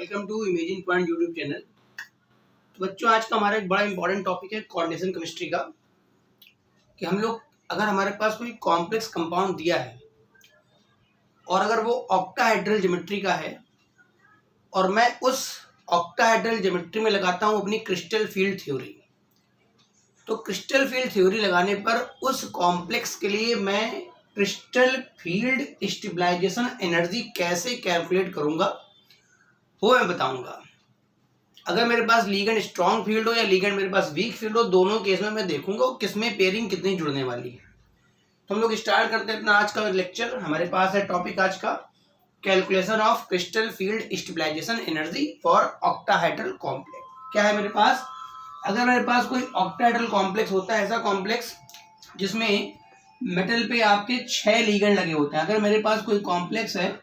Welcome to Imagine Point YouTube channel. तो बच्चों, आज का हमारा एक बड़ा इंपॉर्टेंट टॉपिक है कोऑर्डिनेशन केमिस्ट्री का। कि हम लोग अगर हमारे पास कोई कॉम्प्लेक्स कंपाउंड दिया है और अगर वो ऑक्टाहेड्रल ज्योमेट्री का है और मैं उस ऑक्टाहेड्रल ज्योमेट्री में लगाता हूँ अपनी क्रिस्टल फील्ड थ्योरी, तो क्रिस्टल फील्ड थ्योरी लगाने पर उस कॉम्प्लेक्स के लिए मैं क्रिस्टल फील्ड स्टेबलाइजेशन एनर्जी कैसे कैलकुलेट करूंगा वो मैं बताऊंगा। अगर मेरे पास लीगेंड स्ट्रॉन्ग फील्ड हो या लीगेंड मेरे पास वीक फील्ड हो, दोनों केस में मैं देखूंगा किसमें पेयरिंग कितनी जुड़ने वाली है। तो हम लोग स्टार्ट करते हैं अपना आज का लेक्चर। हमारे पास है टॉपिक आज का calculation of crystal field stabilisation energy for octahedral complex. क्या है मेरे पास? अगर मेरे पास कोई ऑक्टाहेड्रल कॉम्प्लेक्स होता है, ऐसा कॉम्प्लेक्स जिसमें मेटल पे आपके 6 लीगेंड लगे होते हैं। अगर मेरे पास कोई कॉम्प्लेक्स है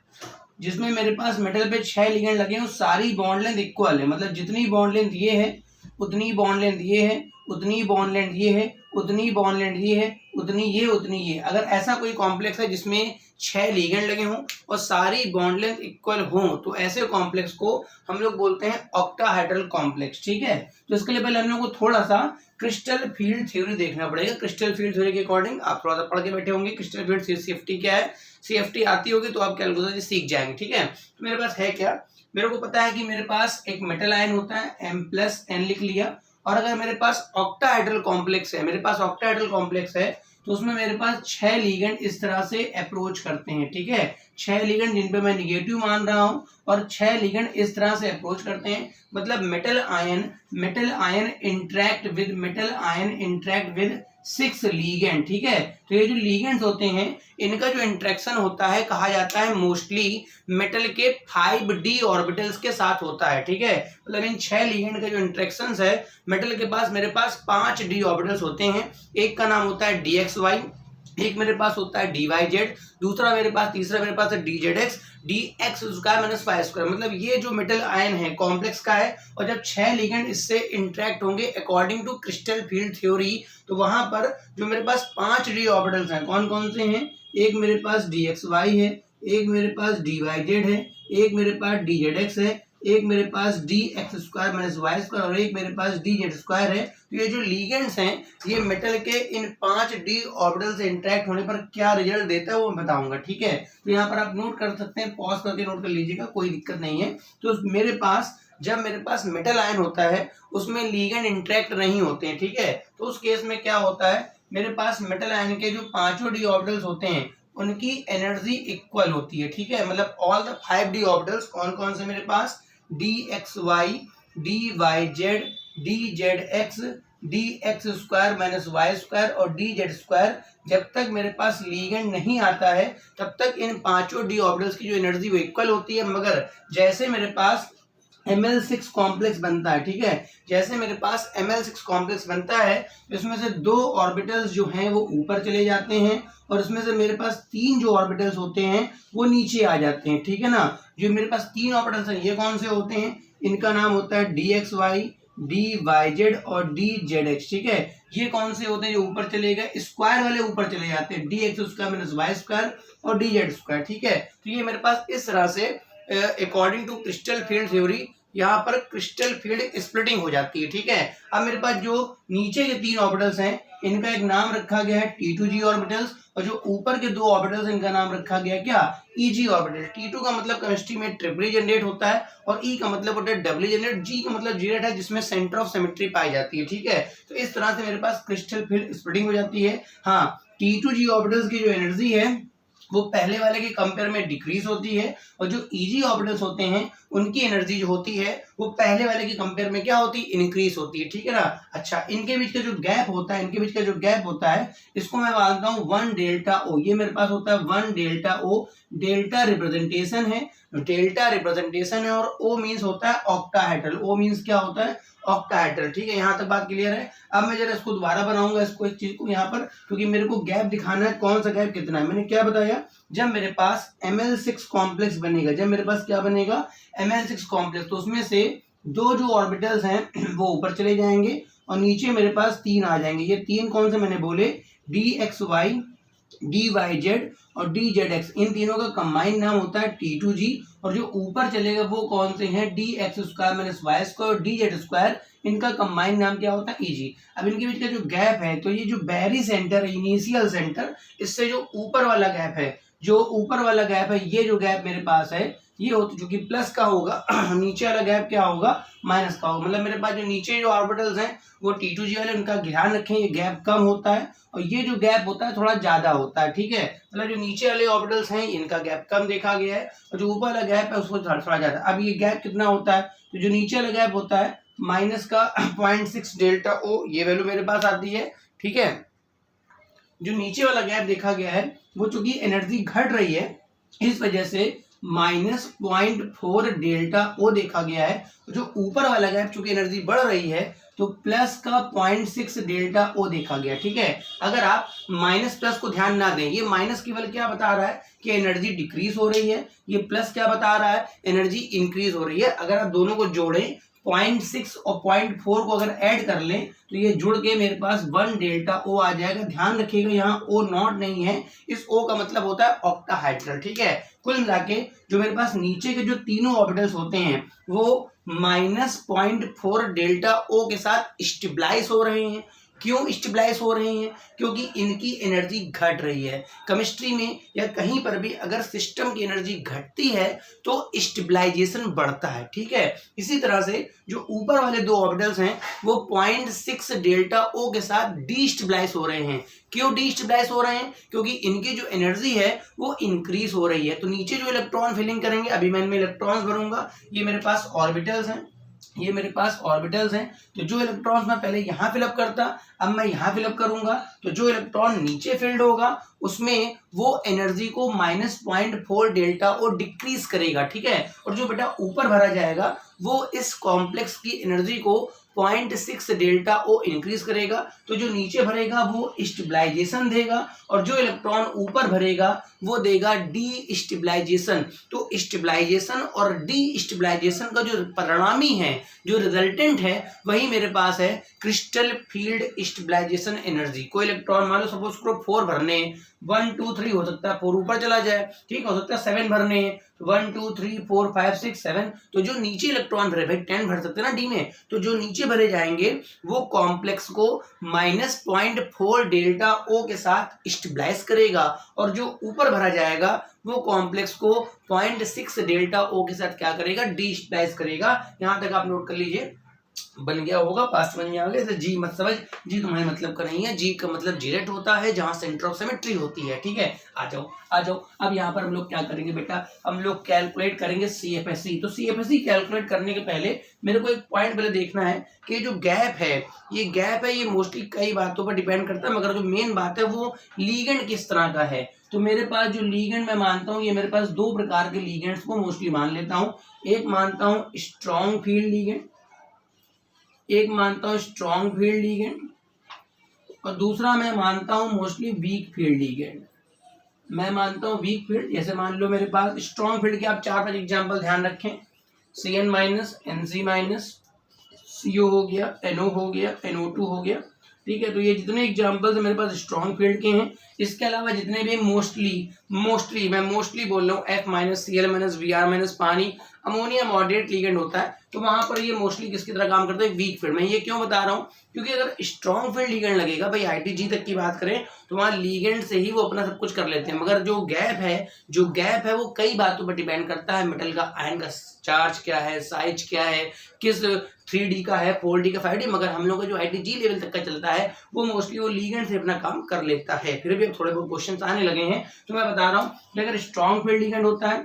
जिसमें मेरे पास मेटल पे 6 लिगेंड लगे हैं, सारी बॉन्ड लेंथ इक्वल है, मतलब जितनी बॉन्ड लेंथ ये है उतनी बॉन्ड लेंथ ये है, उतनी बॉन्ड लेंथ ये है, उतनी बॉन्ड लेंथ ये है, उतनी ये। अगर ऐसा कोई कॉम्प्लेक्स है जिसमें 6 लिगेंड लगे हों और सारी बॉन्ड लेंथ इक्वल हों, तो ऐसे कॉम्प्लेक्स को हम लोग बोलते हैं ऑक्टाहेड्रल कॉम्प्लेक्स। ठीक है, तो इसके लिए पहले हम लोग को थोड़ा सा क्रिस्टल फील्ड थ्योरी देखना पड़ेगा। क्रिस्टल फील्ड थ्योरी के अकॉर्डिंग आप थोड़ा सा पढ़ के बैठे होंगे। क्रिस्टल फील्ड सीएफटी क्या है, सीएफटी आती होगी तो आप कैलकुलेशन सीख जाएंगे। ठीक है, तो मेरे पास है क्या, मेरे को पता है कि मेरे पास एक मेटल आयन होता है M+N लिख लिया। और अगर मेरे पास ऑक्टाहेड्रल कॉम्प्लेक्स है, मेरे पास ऑक्टाहेड्रल कॉम्प्लेक्स है तो उसमें मेरे पास 6 लिगेंड इस तरह से अप्रोच करते हैं। ठीक है, 6 लिगेंड जिन पे मैं निगेटिव मान रहा हूं और 6 लिगेंड इस तरह से अप्रोच करते हैं, मतलब metal ion interact with 6 ligand. ठीक है, तो ये जो लीगेंड्स होते हैं इनका जो इंटरेक्शन होता है कहा जाता है मोस्टली मेटल के 5d ऑर्बिटल्स के साथ होता है। ठीक है, मतलब इन 6 लीगेंड का जो इंटरेक्शन है मेटल के पास, मेरे पास 5d ऑर्बिटल्स होते हैं। एक का नाम होता है dxy, एक मेरे पास होता है dyz, तीसरा मेरे पास है dzx, dx² - y²। मतलब ये जो मेटल आयन है कॉम्प्लेक्स का है, और जब 6 लिगेंड इससे इंटरेक्ट होंगे according to crystal field theory, तो वहां पर जो मेरे पास 5d ऑर्बिटल्स हैं, कौन कौन से हैं? एक मेरे पास dxy है, एक मेरे पास dyz है, एक मेरे पास dzx है, एक मेरे पास dx² - y² और एक मेरे पास dz² है। तो ये जो लीगेंड्स हैं ये मेटल के इन 5d ऑर्बिटल से इंटरेक्ट होने पर क्या रिजल्ट देता है वो मैं बताऊंगा। ठीक है, तो यहाँ पर आप नोट कर सकते हैं, पॉज करके नोट कर लीजिएगा, कोई दिक्कत नहीं है। तो जब मेरे पास मेटल आयन होता है उसमें लीगेंड इंटरेक्ट नहीं होते हैं। ठीक है, तो उस केस में क्या होता है, मेरे पास मेटल आयन के जो 5d ऑर्बिटल्स होते हैं उनकी एनर्जी इक्वल होती है। ठीक है, मतलब ऑल द 5d ऑर्बिटल्स कौन कौन से मेरे पास, dxy, dyz, dzx, dx² - y² और dz², जब तक मेरे पास लीगेंड नहीं आता है तब तक इन 5d ऑर्बिटल्स की जो एनर्जी वो इक्वल होती है। मगर जैसे मेरे पास Ml6 कॉम्प्लेक्स बनता है, ठीक है, जैसे मेरे पास Ml6 कॉम्प्लेक्स बनता है इसमें से 2 ऑर्बिटल्स जो हैं वो ऊपर चले जाते हैं और इसमें से मेरे पास 3 जो ऑर्बिटल्स होते हैं वो नीचे आ जाते हैं। ठीक है ना, जो मेरे पास 3 ऑर्बिटल्स हैं ये कौन से होते हैं? इनका नाम होता है dxy, dyz और dzx। ठीक है, ये कौन से होते हैं जो ऊपर चले गए? स्क्वायर वाले ऊपर चले जाते हैं, dx² - y² और dz²। ठीक है, तो ये मेरे पास इस तरह से according to crystal field theory यहाँ पर क्रिस्टल फील्ड स्प्लिटिंग हो जाती है। ठीक है, अब मेरे पास जो नीचे के 3 ऑर्बिटल्स हैं इनका एक नाम रखा गया है T2g ऑर्बिटल्स, और जो ऊपर के 2 ऑर्बिटल्स इनका नाम रखा गया है क्या? Eg orbital. T2 का मतलब केमिस्ट्री में ट्रिपली जनरेट होता है और E का मतलब होता है डबली जनरेट, G का मतलब जीरेट है जिसमें सेंटर ऑफ सिमेट्री पाई जाती है। ठीक है, तो इस तरह से मेरे पास क्रिस्टल फील्ड स्प्लिटिंग हो जाती है। हाँ, T2g ऑर्बिटल्स की जो एनर्जी है वो पहले वाले के कंपेयर में डिक्रीज होती है, और जो Eg ऑर्बिटल्स होते हैं उनकी एनर्जी जो होती है वो पहले वाले के कंपेयर में क्या होती है? इंक्रीज होती है। ठीक है ना। अच्छा, इनके बीच का जो गैप होता है इसको मैं मानता हूँ 1 डेल्टा O। ये मेरे पास होता है 1 डेल्टा O, डेल्टा रिप्रेजेंटेशन है और O मीन्स होता है ऑक्टाहेड्रल। O मीन्स क्या होता है? ऑक्टाहेड्रल। ठीक है, यहाँ तक बात क्लियर है। अब मैं जरा इसको दोबारा बनाऊंगा, इसको एक चीज को यहाँ पर, क्योंकि मेरे को गैप दिखाना है, कौन सा गैप कितना है। मैंने क्या बताया, जब मेरे पास Ml6 कॉम्प्लेक्स बनेगा, जब मेरे पास क्या बनेगा? Ml6 कॉम्प्लेक्स, तो उसमें से 2 जो ऑर्बिटल्स हैं वो ऊपर चले जाएंगे और नीचे मेरे पास 3 आ जाएंगे। ये 3 कौन से मैंने बोले? dxy, dyz और dZx, इन तीनों का कंबाइंड नाम होता है T2G। और जो ऊपर चलेगा वो कौन से हैं, dx square minus Y square और dz स्क्वायर, इनका कंबाइंड नाम क्या होता है, Eg। अब इनके बीच का जो गैप है, तो ये जो बैरी सेंटर है, इनिशियल सेंटर, इससे जो ऊपर वाला गैप है, जो ऊपर वाला गैप है, ये जो गैप मेरे पास है, ये हो जो कि प्लस का होगा, नीचे वाला गैप क्या होगा, माइनस का होगा। मतलब मेरे पास जो नीचे जो ऑर्बिटल्स हैं वो T2G वाले, उनका ध्यान रखें, ये गैप कम होता है और ये जो गैप होता है थोड़ा ज्यादा होता है, ठीक है। मतलब जो नीचे वाले ऑर्बिटल्स हैं इनका गैप कम देखा गया है और जो ऊपर वाला गैप है उसको थोड़ा ज्यादा। अब ये गैप कितना होता है, तो जो नीचे वाला गैप होता है माइनस का 0.6 डेल्टा ओ, ये वैल्यू मेरे पास आती है, ठीक है। जो नीचे वाला गैप देखा गया है वो चूंकि एनर्जी घट रही है, इस वजह से -0.4 डेल्टा ओ देखा गया है। जो ऊपर वाला गैप चूंकि एनर्जी बढ़ रही है तो प्लस का 0.6 डेल्टा ओ देखा गया, ठीक है। अगर आप माइनस प्लस को ध्यान ना दें, ये माइनस केवल क्या बता रहा है कि एनर्जी डिक्रीज हो रही है, ये प्लस क्या बता रहा है, एनर्जी इंक्रीज हो रही है। अगर आप दोनों को जोड़ें, 0.6 और 0.4 को अगर ऐड कर लें तो ये जुड़ के मेरे पास 1 डेल्टा ओ आ जाएगा। ध्यान रखिएगा यहाँ ओ नॉट नहीं है, इस ओ का मतलब होता है ऑक्टाहाइड्रल, ठीक है। कुल मिला के जो मेरे पास नीचे के जो तीनों ऑर्बिटल्स होते हैं वो -0.4 डेल्टा ओ के साथ स्टेबलाइज हो रहे हैं। क्यों स्टेबलाइज हो रहे हैं, क्योंकि इनकी एनर्जी घट रही है। केमिस्ट्री में या कहीं पर भी अगर सिस्टम की एनर्जी घटती है तो स्टेबलाइजेशन बढ़ता है, ठीक है। इसी तरह से जो ऊपर वाले दो ऑर्बिटल्स हैं वो 0.6 डेल्टा ओ के साथ डीस्टेबलाइज हो रहे हैं। क्यों डीस्टेबलाइज हो रहे हैं, क्योंकि इनकी जो एनर्जी है वो इंक्रीज हो रही है। तो नीचे जो इलेक्ट्रॉन फिलिंग करेंगे, अभी मैं इनमें इलेक्ट्रॉन्स भरूंगा, ये मेरे पास ऑर्बिटल्स हैं, ये मेरे पास ऑर्बिटल्स हैं। तो जो इलेक्ट्रॉन्स मैं पहले यहाँ फिलअप करता, अब मैं यहाँ फिलअप करूंगा, तो जो इलेक्ट्रॉन नीचे फील्ड होगा उसमें वो एनर्जी को -0.4 डेल्टा ओ डिक्रीज करेगा, ठीक है। और जो बेटा ऊपर भरा जाएगा वो इस कॉम्प्लेक्स की एनर्जी को 0.6 डेल्टा ओ इंक्रीज करेगा। तो जो नीचे भरेगा वो स्टेबलाइजेशन देगा और जो इलेक्ट्रॉन ऊपर भरेगा वो देगा डी स्टेबलाइजेशन। तो स्टेबलाइजेशन और डी स्टेबलाइजेशन का जो परिणामी है, जो रिजल्टेंट है, वही मेरे पास है क्रिस्टल फील्ड स्टेबलाइजेशन एनर्जी। कोई इलेक्ट्रॉन मान लो सपोज करो 4 भरने, 1 2 3 हो सकता है 4 ऊपर चला जाए, ठीक हो सकता है 7 भरने, 1 2 3 4 5 6 7। तो जो नीचे इलेक्ट्रॉन भरे, भाई 10 भर सकते हैं ना डी में, तो जो नीचे भरे जाएंगे वो कॉम्प्लेक्स को -0.4 डेल्टा ओ के साथ स्टेबलाइज करेगा और जो ऊपर भरा जाएगा वो कॉम्प्लेक्स को 0.6 डेल्टा ओ के साथ क्या करेगा, डीस्टेबलाइज करेगा। यहां तक आप नोट कर लीजिए, बन गया होगा, पास बन गया होगा। जी मत समझ, जी तुम्हारे मतलब का नहीं है, जी का मतलब जीरेट होता है जहां सेंटर ऑफ सिमेट्री होती है, ठीक है। आ जाओ आ जाओ। अब यहाँ पर हम लोग क्या करेंगे बेटा, हम लोग कैलकुलेट करेंगे CFSE। तो CFSE कैलकुलेट करने के पहले मेरे को एक पॉइंट पहले देखना है कि जो गैप है, ये गैप है, ये मोस्टली कई बातों पर डिपेंड करता है, मगर जो मेन बात है वो लीगेंड किस तरह का है। तो मेरे पास जो लीगेंड मैं मानता हूँ, ये मेरे पास 2 प्रकार के लीगेंड्स को मोस्टली मान लेता हूँ। एक मानता हूँ स्ट्रॉन्ग फील्ड लीगेंड, एक मानता हूँ स्ट्रॉन्ग फील्ड लीगेंड, और दूसरा मैं मानता हूँ मोस्टली वीक फील्ड लीगेंड। मैं मानता हूँ वीक फील्ड, जैसे मान लो मेरे पास स्ट्रॉन्ग फील्ड के आप 4-5 एग्जांपल ध्यान रखें। Cn minus, Nc minus, CO हो गया, NO हो गया, NO2 हो गया, ठीक है। तो ये जितने एग्जांपल्स मेरे पास स्ट्रॉन्ग फील्ड के हैं, इसके अलावा जितने भी मोस्टली मैं मोस्टली बोल रहा हूँ F minus, Cl minus, Br minus, पानी, अमोनिया मॉडरेट लीगेंड होता है, तो वहां पर ये मोस्टली किसकी तरह काम करते हैं, वीक फील्ड में। ये क्यों बता रहा हूँ, क्योंकि अगर स्ट्रॉन्ग फील्ड लीगेंड लगेगा, भाई ITG तक की बात करें तो वहां लीगेंड से ही वो अपना सब कुछ कर लेते हैं, मगर जो गैप है वो कई बातों पर डिपेंड करता है। मेटल का आयन का चार्ज क्या है, साइज क्या है, किस 3D का है, 4D का, 5D, मगर हम लोग का जो ITG लेवल तक का चलता है वो मोस्टली वो लीगेंड से अपना काम कर लेता है। फिर भी अब थोड़े बहुत क्वेश्चन आने लगे हैं, तो मैं बता रहा हूँ कि अगर स्ट्रॉन्ग फील्ड लीगेंड होता है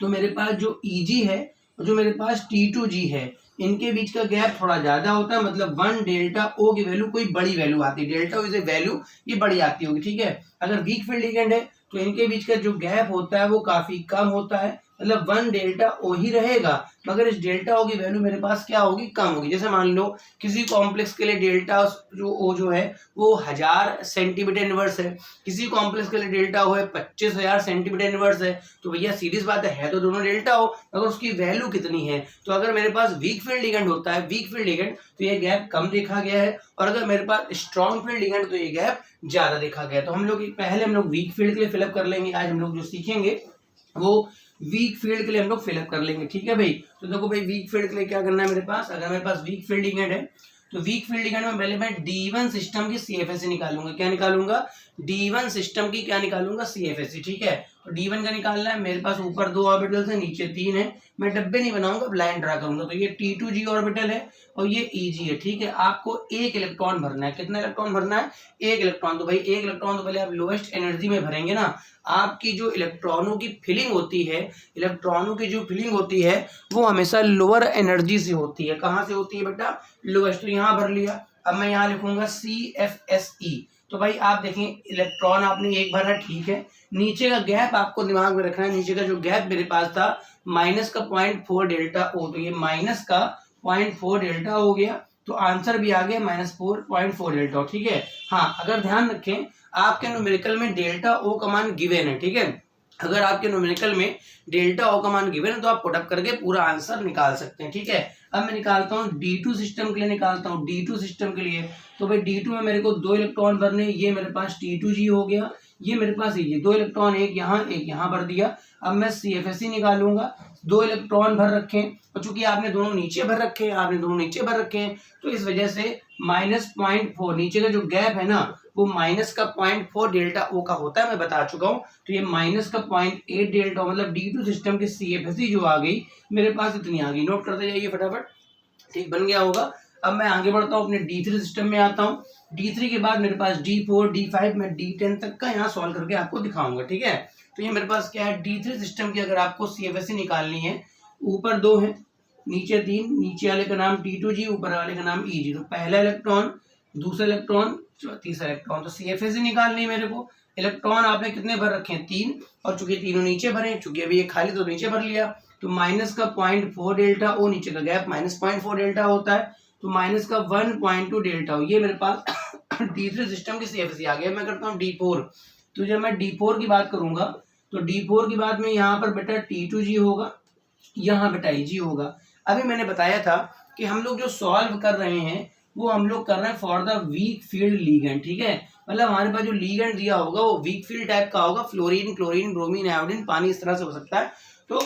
तो मेरे पास जो Eg है और जो मेरे पास T2G है, इनके बीच का गैप थोड़ा ज्यादा होता है, मतलब 1 डेल्टा ओ की वैल्यू कोई बड़ी वैल्यू आती है, delta O is a value, ये बड़ी आती होगी, ठीक है। अगर वीक फील्ड लीगेंड है तो इनके बीच का जो गैप होता है वो काफी कम होता है, मतलब 1 डेल्टा ओ ही रहेगा, मगर इस डेल्टा ओ की वैल्यू मेरे पास क्या होगी, कम होगी। जैसे मान लो किसी कॉम्प्लेक्स के लिए डेल्टा जो ओ जो है वो 1000 सेंटीमीटर इनवर्स है, किसी कॉम्प्लेक्स के लिए डेल्टा ओ है 25,000 सेंटीमीटर इनवर्स है, तो भैया सीधी बात है तो दोनों डेल्टा ओ, अगर उसकी वैल्यू कितनी है, तो अगर मेरे पास वीक फील्ड लिगेंड होता है, वीक फील्ड लिगेंड, तो ये गैप कम देखा गया है, और अगर मेरे पास स्ट्रॉन्ग फील्ड लिगेंड तो ये गैप ज्यादा देखा गया। तो हम लोग पहले हम लोग वीक फील्ड के लिए फिलअप कर लेंगे। आज हम लोग जो सीखेंगे वो वीक फील्ड के लिए हम लोग फिलअप कर लेंगे, ठीक है भाई। तो देखो भाई वीक फील्ड के लिए क्या करना है मेरे पास, अगर मेरे पास वीक फील्ड लिगेंड है तो वीक फील्ड लिगेंड में पहले मैं D1 सिस्टम की CFSE निकालूंगा। क्या निकालूंगा, D1 सिस्टम की क्या निकालूंगा, CFSE, ठीक है। तो D1 का निकालना है, मेरे पास ऊपर 2 ऑर्बिटल्स है, नीचे 3 है, मैं डब्बे नहीं बनाऊंगा, लाइन ड्रा करूंगा। तो ये T2G ऑर्बिटल है और ये EG है, ठीक है। आपको एक इलेक्ट्रॉन भरना है, कितना इलेक्ट्रॉन भरना है, एक इलेक्ट्रॉन। तो भाई एक इलेक्ट्रॉन तो पहले आप लोएस्ट एनर्जी में भरेंगे ना। आपकी जो इलेक्ट्रॉनों की फिलिंग होती है, इलेक्ट्रॉनों की जो फिलिंग होती है वो हमेशा लोअर एनर्जी से होती है। कहाँ से होती है बेटा, लोएस्ट। तो यहाँ भर लिया, अब मैं यहाँ लिखूंगा CFSE। तो भाई आप देखें इलेक्ट्रॉन आपने एक भरा, ठीक है। नीचे का गैप आपको दिमाग में रखना है, नीचे का जो गैप मेरे पास था माइनस का 0.4 डेल्टा ओ, तो ये माइनस का 0.4 डेल्टा हो गया, तो आंसर भी आ गया -4.4 डेल्टा, ठीक है। हाँ, अगर ध्यान रखें आपके न्यूमेरिकल में डेल्टा ओ का मान गिवन है, ठीक है। अगर आपके न्यूमेरिकल में डेल्टा ओ का मान गिवन है तो आप पुटअप करके पूरा आंसर निकाल सकते हैं, ठीक है। अब मैं निकालता हूँ D2 सिस्टम के लिए, निकालता हूँ D2 सिस्टम के लिए। तो भाई D2 में मेरे को 2 इलेक्ट्रॉन भरने, ये मेरे पास T2G हो गया, ये मेरे पास ये 2 इलेक्ट्रॉन, एक यहाँ भर दिया। अब मैं CFSE निकालूंगा, 2 इलेक्ट्रॉन भर रखे हैं, और चूंकि आपने दोनों नीचे भर रखे हैं, तो इस वजह से -0.4 नीचे का जो गैप है ना वो माइनस का 0.4 डेल्टा ओ का होता है, मैं बता चुका हूँ। तो ये माइनस का 0.8 डेल्टा, मतलब D2 सिस्टम की CFSE जो आ गई मेरे पास इतनी आ गई। नोट करते जाइए फटाफट, ठीक बन गया होगा। अब मैं आगे बढ़ता हूँ, अपने D3 सिस्टम में आता हूँ। D3 के बाद मेरे पास D4, D5, मैं D10 तक का यहाँ सॉल्व करके आपको दिखाऊंगा, ठीक है। तो ये मेरे पास क्या है, D3 सिस्टम की अगर आपको CFSE निकालनी है, ऊपर 2 है, नीचे 3, नीचे वाले का नाम T2G, ऊपर वाले का नाम EG। तो पहला इलेक्ट्रॉन, दूसरा इलेक्ट्रॉन, तीसरा इलेक्ट्रॉन, तो CFSE निकालनी है मेरे को। इलेक्ट्रॉन आपने कितने भर रखे हैं, 3, और चूंकि तीनों नीचे भरे, चूंकि अभी ये खाली तो नीचे भर लिया, तो माइनस का 0.4 डेल्टा ओ, नीचे का गैप -0.4 डेल्टा होता है, तो माइनस का 1.2 डेल्टा हो। ये मेरे पास D3 सिस्टम की CFSE आ गया। मैं करता हूँ D4। तो जब मैं D4 की बात करूंगा तो D4 की बात में यहाँ पर बेटा T2G होगा, यहाँ बेटा EG होगा। अभी मैंने बताया था कि हम लोग जो सॉल्व कर रहे हैं वो हम लोग कर रहे हैं for the weak field ligand, ठीक है। मतलब हमारे पास जो लीगेंड दिया होगा वो वीक फील्ड टाइप का होगा, फ्लोरीन, क्लोरीन, ब्रोमीन, आयोडीन, पानी, इस तरह से हो सकता है। तो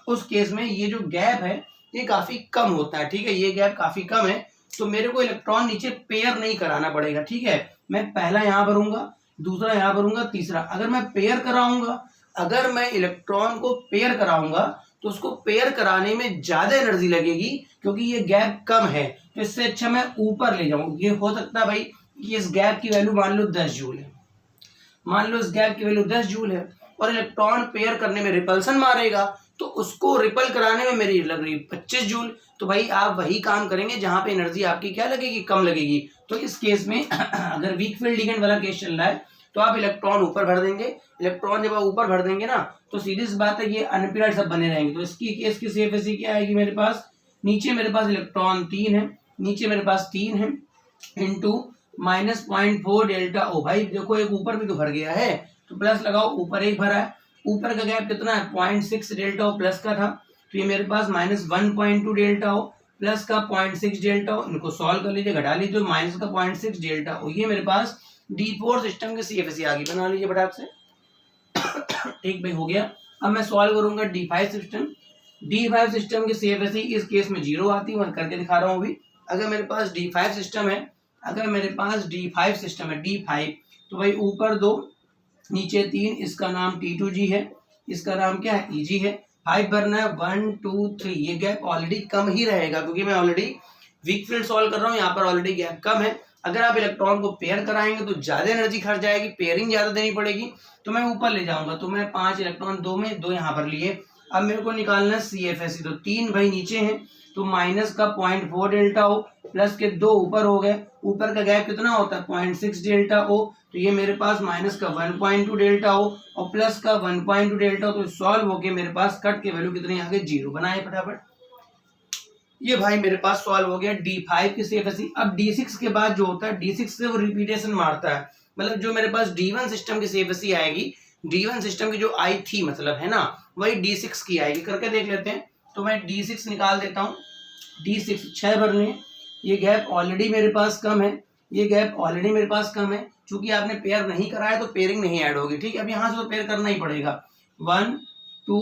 उस केस में ये जो गैप है ये काफी कम होता है, ठीक है। ये गैप काफी कम है, तो मेरे को इलेक्ट्रॉन नीचे पेयर नहीं कराना पड़ेगा, ठीक है। मैं पहला यहाँ भरूंगा, दूसरा यहाँ भरूंगा, तीसरा। अगर मैं पेयर कराऊंगा, अगर मैं इलेक्ट्रॉन को पेयर कराऊंगा तो उसको पेयर कराने में ज्यादा एनर्जी लगेगी, क्योंकि ये गैप कम है। तो इससे अच्छा मैं ऊपर ले जाऊं। ये हो सकता है भाई कि इस गैप की वैल्यू मान लो 10 जूल है, मान लो इस गैप की वैल्यू 10 जूल है, और इलेक्ट्रॉन पेयर करने में रिपल्सन मारेगा, तो उसको रिपल कराने में मेरी लग रही 25 जूल। तो भाई आप वही काम करेंगे जहां पे एनर्जी आपकी क्या लगेगी, कम लगेगी। तो इस केस में अगर वीक फील्ड लिगेंड वाला केस चल रहा है तो आप इलेक्ट्रॉन ऊपर भर देंगे। इलेक्ट्रॉन जब आप ऊपर भर देंगे ना तो सीधी सी बात है ये अनपेयर्ड सब बने रहेंगे। तो इसकी केस की CFSE क्या आएगी, मेरे पास नीचे मेरे पास इलेक्ट्रॉन 3 है, नीचे मेरे पास 3 है, इंटू -0.4 डेल्टा ओ। भाई देखो एक ऊपर भी तो भर गया है, तो प्लस लगाओ, ऊपर एक भरा है, ऊपर का गैप कितना है 0.6 डेल्टा ओ प्लस का था, तो ये मेरे पास -1.2 डेल्टा ओ प्लस का 0.6 डेल्टा ओ। इनको सॉल्व कर लीजिए, घटा लीजिए, माइनस का 0.6 डेल्टा ओ। ये मेरे पास D4 सिस्टम की CFSE आ गई, बना लीजिए फटाक से। ठीक भाई, हो गया। अब मैं सॉल्व करूंगा D5 सिस्टम। D5 सिस्टम की CFSE इस केस में 0 आती है, मैं करके दिखा रहा हूँ अभी। अगर मेरे पास D5 सिस्टम है, अगर मेरे पास D5 सिस्टम है, D5, तो भाई ऊपर 2, नीचे 3, इसका नाम T2G है, इसका नाम क्या है, EG है। 5 भरना है, 1 2 3। ये गैप ऑलरेडी कम ही रहेगा, क्योंकि मैं ऑलरेडी वीक फील्ड सॉल्व कर रहा हूँ, यहाँ पर ऑलरेडी गैप कम है। अगर आप इलेक्ट्रॉन को पेयर कराएंगे तो ज्यादा एनर्जी खर्च जाएगी, पेयरिंग ज्यादा देनी पड़ेगी, तो मैं ऊपर ले जाऊंगा। तो मैं 5 इलेक्ट्रॉन 2 में 2 यहाँ पर लिए, अब मेरे को निकालना है CFSE, तो 3 भाई नीचे हैं तो माइनस का 0.4 डेल्टा ओ प्लस के 2 ऊपर हो गए, ऊपर का गैप कितना होता है 0.6 डेल्टा ओ, तो ये मेरे पास माइनस का 1.2 डेल्टा ओ और प्लस का 1.2 डेल्टा ओ, तो सॉल्व होके मेरे पास कट के वैल्यू कितनी आ गई 0 बनाए फटाफट। ये भाई मेरे पास सॉल्व हो गया D5 की CFSE। अब D6 के बाद जो होता है D6 से वो रिपीटेशन मारता है, मतलब जो मेरे पास D1 सिस्टम की CFSE आएगी, D1 सिस्टम की जो आई थी मतलब है ना, वही D6 की आएगी। करके देख लेते हैं, तो मैं D6 निकाल देता हूँ। D6 6 भरने, ये गैप ऑलरेडी मेरे पास कम है, ये गैप ऑलरेडी मेरे पास कम है, चूंकि आपने पेयर नहीं कराया तो पेयरिंग नहीं ऐड होगी, ठीक है। अब यहाँ से तो पेयर करना ही पड़ेगा, 1 2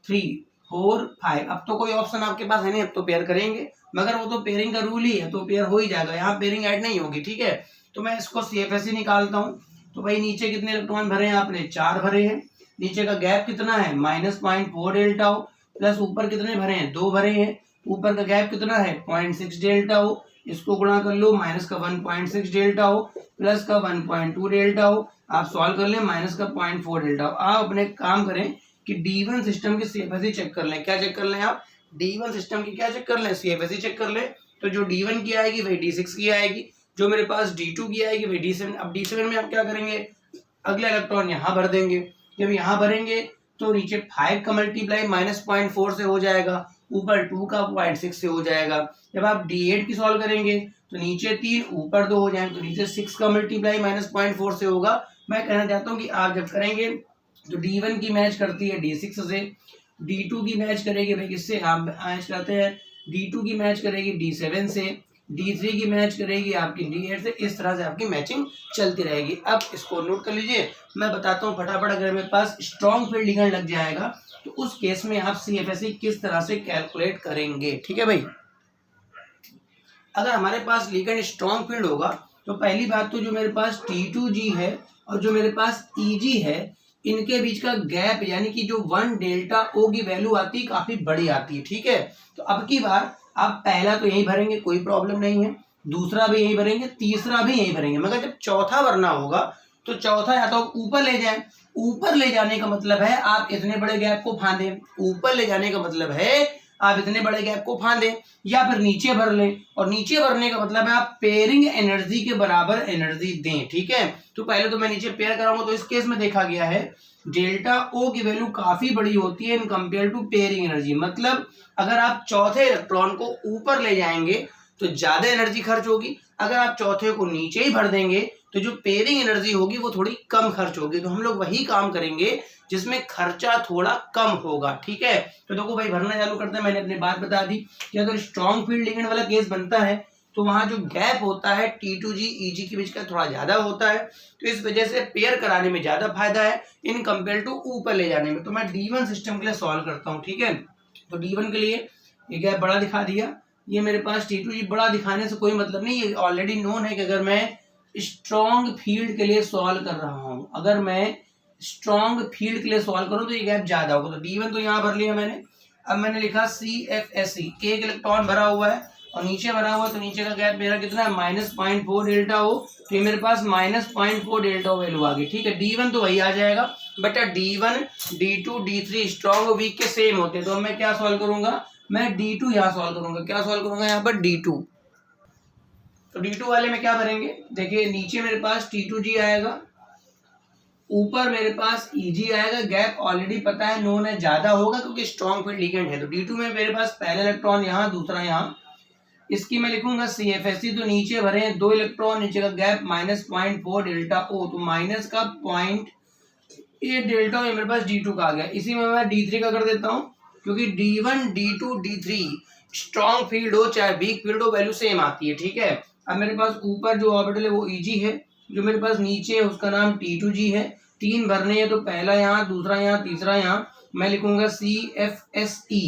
3 4 5, अब तो कोई ऑप्शन आपके पास है नहीं, अब तो पेयर करेंगे, मगर वो तो पेयरिंग का रूल ही है, तो पेयर हो ही जाएगा, यहाँ पेयरिंग ऐड नहीं होगी, ठीक है। तो मैं इसको CFSE निकालता हूँ। तो भाई नीचे कितने इलेक्ट्रॉन भरे हैं आपने, 4 भरे हैं, नीचे का गैप कितना है -0.4 डेल्टा ओ, प्लस ऊपर कितने भरे हैं 2 भरे हैं, ऊपर का गैप कितना है 0.6 डेल्टा ओ, इसको गुणा कर लो, माइनस का 1.6 डेल्टा ओ प्लस का 1.2 डेल्टा ओ, आप सॉल्व कर लें, माइनस का 0.4 डेल्टा ओ। आप अपने काम करें कि D1 सिस्टम की CFSE चेक कर लें। क्या चेक कर लें आप, D1 सिस्टम की क्या चेक कर लें, CFSE चेक कर लें। तो जो D1 की आएगी वही D6 की आएगी, जो मेरे पास D2 की आएगी वही D7। अब D7 में आप क्या करेंगे, अगला इलेक्ट्रॉन यहाँ भर देंगे, जब यहाँ भरेंगे तो नीचे 5 का मल्टीप्लाई -0.4 से हो जाएगा, ऊपर 2 का 0.6 से हो जाएगा। जब आप D8 की सॉल्व करेंगे तो नीचे 3 ऊपर 2 हो जाएंगे, तो नीचे 6 का मल्टीप्लाई -0.4 से होगा। मैं कहना चाहता हूँ कि आप जब करेंगे तो D1 की मैच करती है D6 से, D2 की मैच करेगी भाई किससे, आप मैच करते हैं D2 की मैच करेगी D7 से, D3 की मैच करेगी आपकी D8 से, इस तरह से आपकी मैचिंग चलती रहेगी। अब इसको नोट कर लीजिए, मैं बताता हूँ फटाफट। अगर मेरे पास स्ट्रॉन्ग फील्ड लिगेंड लग जाएगा तो उस केस में आप CFSE किस तरह से कैलकुलेट करेंगे, ठीक है भाई। अगर हमारे पास लिगेंड स्ट्रॉन्ग फील्ड होगा तो पहली बात तो जो मेरे पास T2G है और जो मेरे पास EG है, इनके बीच का गैप यानी कि जो 1 डेल्टा ओ की वैल्यू आती है काफी बड़ी आती है, ठीक है। तो अब की बार आप पहला तो यही भरेंगे, कोई प्रॉब्लम नहीं है, दूसरा भी यही भरेंगे, तीसरा भी यही भरेंगे, मगर जब चौथा भरना होगा तो चौथा या तो ऊपर ले जाएं। ऊपर ले जाने का मतलब है आप इतने बड़े गैप को फांदें, ऊपर ले जाने का मतलब है आप इतने बड़े गैप को फांदें, या फिर नीचे भर लें, और नीचे भरने का मतलब है आप पेयरिंग एनर्जी के बराबर एनर्जी दें, ठीक है। तो पहले तो मैं नीचे पेयर कराऊंगा, तो इस केस में देखा गया है डेल्टा ओ की वैल्यू काफी बड़ी होती है in compare to pairing energy. मतलब अगर आप चौथे इलेक्ट्रॉन को ऊपर ले जाएंगे तो ज्यादा एनर्जी खर्च होगी, अगर आप चौथे को नीचे ही भर देंगे तो जो पेयरिंग एनर्जी होगी वो थोड़ी कम खर्च होगी। तो हम लोग वही काम करेंगे जिसमें खर्चा थोड़ा कम होगा, ठीक है। तो देखो भाई भरना चालू करते हैं, मैंने अपनी बात बता दी कि अगर स्ट्रॉन्ग फील्ड लिगेंड वाला केस बनता है तो वहां जो गैप होता है T2G EG के बीच का थोड़ा ज्यादा होता है, तो इस वजह से पेयर कराने में ज्यादा फायदा है इन कंपेयर टू ऊपर ले जाने में। तो मैं D1 सिस्टम के लिए सॉल्व करता हूँ, ठीक है। तो D1 के लिए ये गैप बड़ा दिखा दिया, ये मेरे पास T2G बड़ा दिखाने से कोई मतलब नहीं, ये ऑलरेडी नोन है कि अगर मैं स्ट्रॉन्ग फील्ड के लिए सॉल्व कर रहा हूँ, अगर मैं स्ट्रॉन्ग फील्ड के लिए सॉल्व करूँ तो ये गैप ज्यादा होगा। तो D1 तो यहाँ भर लिया मैंने। अब मैंने लिखा CFSE, एक इलेक्ट्रॉन भरा हुआ है और नीचे भरा हुआ है, तो नीचे का गैप मेरा कितना है -0.4 डेल्टा हो, तो ये मेरे पास -0.4 डेल्टा हो वैल्यू आ गई, ठीक है। D1 तो वही आ जाएगा, but D1 D2 D3 strong और वीक के सेम होते हैं। तो मैं क्या सॉल्व करूंगा, मैं D2 यहाँ सॉल्व करूंगा। क्या सॉल्व करूंगा यहाँ पर D2, तो D2 वाले में क्या भरेंगे, देखिए नीचे मेरे पास T2G आएगा, ऊपर मेरे पास EG आएगा, गैप ऑलरेडी पता है नोन है, ज्यादा होगा क्योंकि स्ट्रॉन्ग फील्ड लिगेंड है। तो D2 में मेरे पास पहला इलेक्ट्रॉन यहाँ, दूसरा यहाँ, इसकी मैं लिखूंगा CFSE। तो नीचे भरे हैं 2 इलेक्ट्रॉन, नीचे का गैप -0.4 डेल्टा ओ, तो माइनस का 0.8 डेल्टा ओ मेरे पास D2 का आ गया। इसी में मैं D3 का कर देता हूँ, क्योंकि D1 D2 D3 strong field हो चाहे वीक फील्ड हो वैल्यू सेम आती है, ठीक है। अब मेरे पास ऊपर जो ऑर्बिटल है वो EG है, जो मेरे पास नीचे है उसका नाम T2G है। 3 भरने हैं, तो पहला यहाँ, दूसरा यहाँ, तीसरा यहाँ, मैं लिखूंगा CFSE।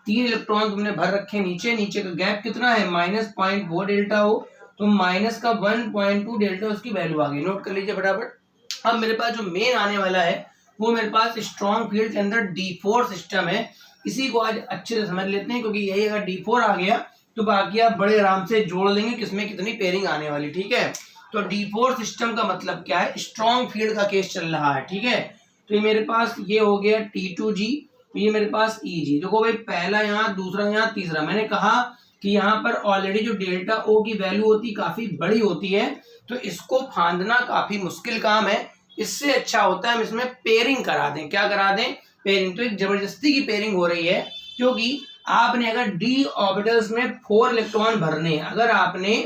3 इलेक्ट्रॉन तुमने भर रखे नीचे, नीचे का गैप कितना है -0.4 डेल्टा हो, तो माइनस का 1.2 डेल्टा उसकी वैल्यू आ गई, नोट कर लीजिए फटाफट। अब मेरे पास जो मेन आने वाला है वो मेरे पास स्ट्रॉन्ग फील्ड के अंदर D4 सिस्टम है। इसी को आज अच्छे से समझ लेते हैं, क्योंकि यही अगर D4 आ गया तो बाकी आप बड़े आराम से जोड़ लेंगे किसमें कितनी पेयरिंग आने वाली, ठीक है। तो D4 सिस्टम का मतलब क्या है, स्ट्रॉन्ग फील्ड का केस चल रहा है, ठीक है। तो ये मेरे पास ये हो गया T2G, तो ये मेरे पास Eg, देखो भाई पहला यहाँ, दूसरा यहाँ, तीसरा। मैंने कहा कि यहाँ पर ऑलरेडी जो डेल्टा O की वैल्यू होती काफी बड़ी होती है, तो इसको फांदना काफी मुश्किल काम है। इससे अच्छा होता है हम इसमें पेयरिंग करा दें। क्या करा दें? पेयरिंग। तो एक जबरदस्ती की पेयरिंग हो रही है, क्योंकि आपने अगर d ऑर्बिटल्स में 4 इलेक्ट्रॉन भरने, अगर आपने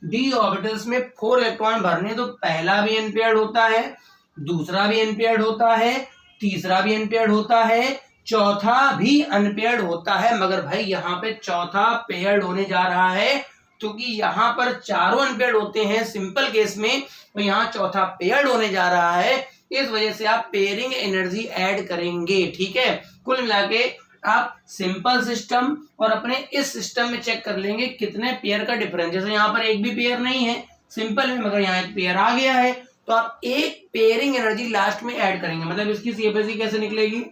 d ऑर्बिटल्स में 4 इलेक्ट्रॉन भरने, तो पहला भी अनपेयर्ड होता है, दूसरा भी अनपेयर्ड होता है, तीसरा भी अनपेयर्ड होता है, चौथा भी अनपेयर्ड होता है। मगर भाई यहाँ पे चौथा पेयर्ड होने जा रहा है, क्योंकि यहाँ पर चारों अनपेयर्ड होते हैं सिंपल केस में, तो यहाँ चौथा पेयर्ड होने जा रहा है। इस वजह से आप पेयरिंग एनर्जी ऐड करेंगे। ठीक है, कुल मिला के आप सिंपल सिस्टम और अपने इस सिस्टम में चेक कर लेंगे कितने पेयर का डिफरेंस। जैसे यहाँ पर एक भी पेयर नहीं है सिंपल में, मगर यहाँ एक पेयर आ गया है, तो आप एक पेयरिंग एनर्जी लास्ट में ऐड करेंगे। मतलब इसकी CFSE कैसे निकलेगी?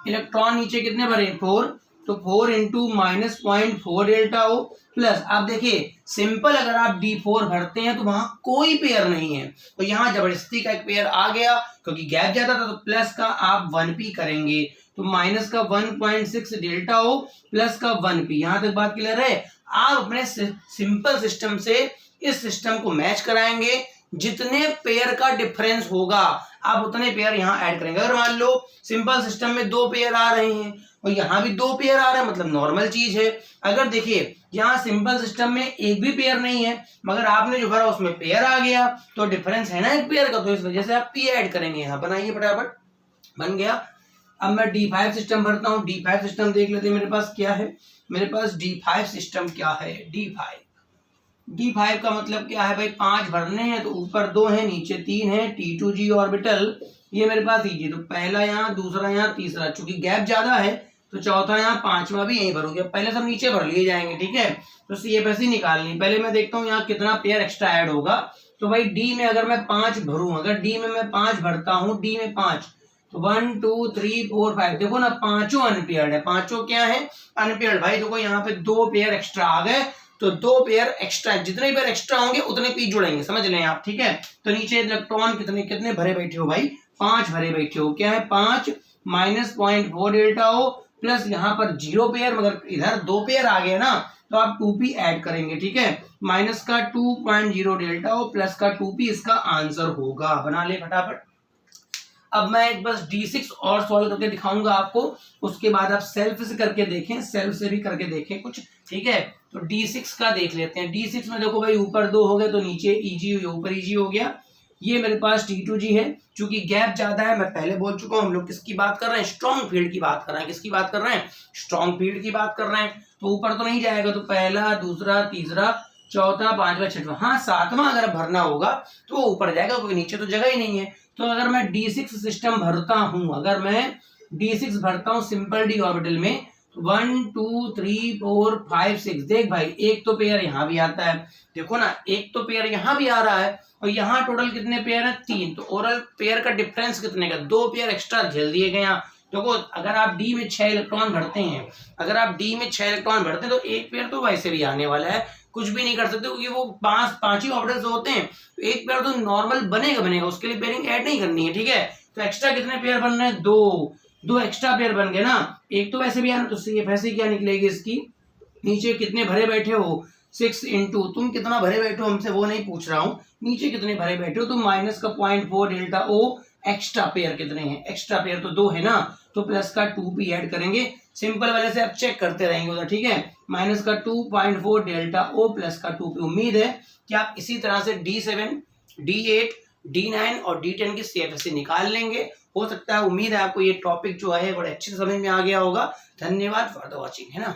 इलेक्ट्रॉन नीचे कितने भरे? 4, तो 4 इंटू -0.4 डेल्टा O प्लस, आप देखिए सिंपल अगर आप D4 भरते हैं तो वहां कोई पेयर नहीं है, तो यहाँ जबरदस्ती का एक पेयर आ गया, क्योंकि गैप ज्यादा था, तो प्लस का आप 1p करेंगे, तो माइनस का 1.6 डेल्टा O प्लस का 1p। यहाँ तक बात क्लियर है? आप अपने सिंपल सिस्टम से इस सिस्टम को मैच कराएंगे, जितने पेयर का डिफरेंस होगा आप उतने पेयर यहाँ ऐड करेंगे। अगर मान लो सिंपल सिस्टम में 2 पेयर आ रहे हैं और यहाँ भी 2 पेयर आ रहे हैं, मतलब नॉर्मल चीज है। अगर देखिए यहाँ सिंपल सिस्टम में एक भी पेयर नहीं है, मगर आपने जो भरा उसमें पेयर आ गया, तो डिफरेंस है ना एक पेयर का, तो इस वजह से आप p ऐड करेंगे। यहाँ बनाइए फटाफट, बन गया। अब मैं D5 सिस्टम भरता हूँ। D5 सिस्टम देख लेते हैं मेरे पास क्या है। मेरे पास D5 सिस्टम क्या है? D5 का मतलब क्या है भाई? 5 भरने हैं, तो ऊपर 2 है, नीचे 3 है, T2G ऑर्बिटल, ये मेरे पास Eg। तो पहला यहाँ, दूसरा यहाँ, तीसरा, चूंकि गैप ज्यादा है तो चौथा यहाँ, पांचवा भी यहीं भरूंगे। पहले सब नीचे भर लिए जाएंगे। ठीक है, तो CFSE निकालनी। पहले मैं देखता हूँ यहाँ कितना पेयर एक्स्ट्रा ऐड होगा। तो भाई D में अगर मैं 5 भरूं, अगर D में मैं 5 भरता हूँ, D में 5, तो 1 2 3 4 5, देखो ना पांचों अनपेयर्ड है। पांचों क्या है? अनपेयर्ड। भाई देखो यहाँ पे 2 पेयर एक्स्ट्रा आ गए, तो 2 पेयर एक्स्ट्रा, जितने पेयर एक्स्ट्रा होंगे उतने पी जुड़ेंगे, समझ लें आप। ठीक है, तो नीचे इलेक्ट्रॉन कितने कितने भरे बैठे हो भाई? 5 भरे बैठे हो। क्या है? 5 -0.4 डेल्टा O प्लस यहाँ पर 0 पेयर, मगर इधर 2 पेयर आ गए ना, तो आप 2p ऐड करेंगे। ठीक है, माइनस का 2.0 डेल्टा O प्लस का 2p इसका आंसर होगा। बना ले फटाफट। अब मैं एक बस D6 और सॉल्व करके दिखाऊंगा आपको, उसके बाद आप सेल्फ से करके देखें, सेल्फ से भी करके देखें कुछ। ठीक है, तो D6 का देख लेते हैं। D6 में देखो भाई ऊपर 2 हो गए, तो नीचे Eg, ऊपर Eg हो गया। ये मेरे पास T2G है, चूंकि गैप ज्यादा है, मैं पहले बोल चुका हूं, हम लोग किसकी बात कर रहे हैं? स्ट्रॉन्ग फील्ड की बात कर रहे हैं। किसकी बात कर रहे हैं? स्ट्रॉन्ग फील्ड की बात कर रहे हैं। तो ऊपर तो नहीं जाएगा, तो पहला, दूसरा, तीसरा, चौथा, पांचवा, छठवां, हाँ सातवां अगर भरना होगा तो वो ऊपर जाएगा, क्योंकि नीचे तो जगह ही नहीं है। तो अगर मैं D6 सिस्टम भरता हूं, अगर मैं D6 भरता हूं सिंपल D ऑर्बिटल में, 1 2 3 4 5 6, देख भाई एक तो पेयर यहाँ भी आता है, देखो ना एक तो पेयर यहाँ भी आ रहा है, और यहाँ टोटल कितने पेयर है? 3। तो ओवरऑल पेयर का डिफरेंस कितने का? 2 पेयर एक्स्ट्रा झेल दिए गए यहाँ। देखो अगर आप D में 6 इलेक्ट्रॉन भरते हैं, अगर आप D में 6 इलेक्ट्रॉन भरते हैं, तो एक पेयर तो वैसे भी आने वाला है, कुछ भी नहीं कर सकते, क्योंकि वो 5 ही ऑर्बिटल्स होते हैं, तो एक पेयर तो नॉर्मल बनेगा, उसके लिए पेयरिंग ऐड नहीं करनी है। ठीक है, तो एक्स्ट्रा कितने पेयर बन रहे हैं? 2 एक्स्ट्रा पेयर बन गए ना, एक तो वैसे भी आना, तो CFSE क्या निकलेगी इसकी? नीचे कितने भरे बैठे हो? 6 इंटू, तुम कितना भरे बैठे हो हमसे वो नहीं पूछ रहा हूँ, नीचे कितने भरे बैठे हो, तो माइनस का 0.4 डेल्टा O, एक्स्ट्रा पेयर कितने हैं? एक्स्ट्रा पेयर तो 2 है ना, तो प्लस का 2p ऐड करेंगे। सिंपल वाले से आप चेक करते रहेंगे उधर। ठीक है, माइनस का 2.4 डेल्टा O प्लस का 2p। उम्मीद है कि आप इसी तरह से D7, D8, D9 और D10 की CFSE निकाल लेंगे। हो सकता है, उम्मीद है आपको ये टॉपिक जो है बड़े अच्छे से समझ में आ गया होगा। धन्यवाद फॉर द वॉचिंग, है ना।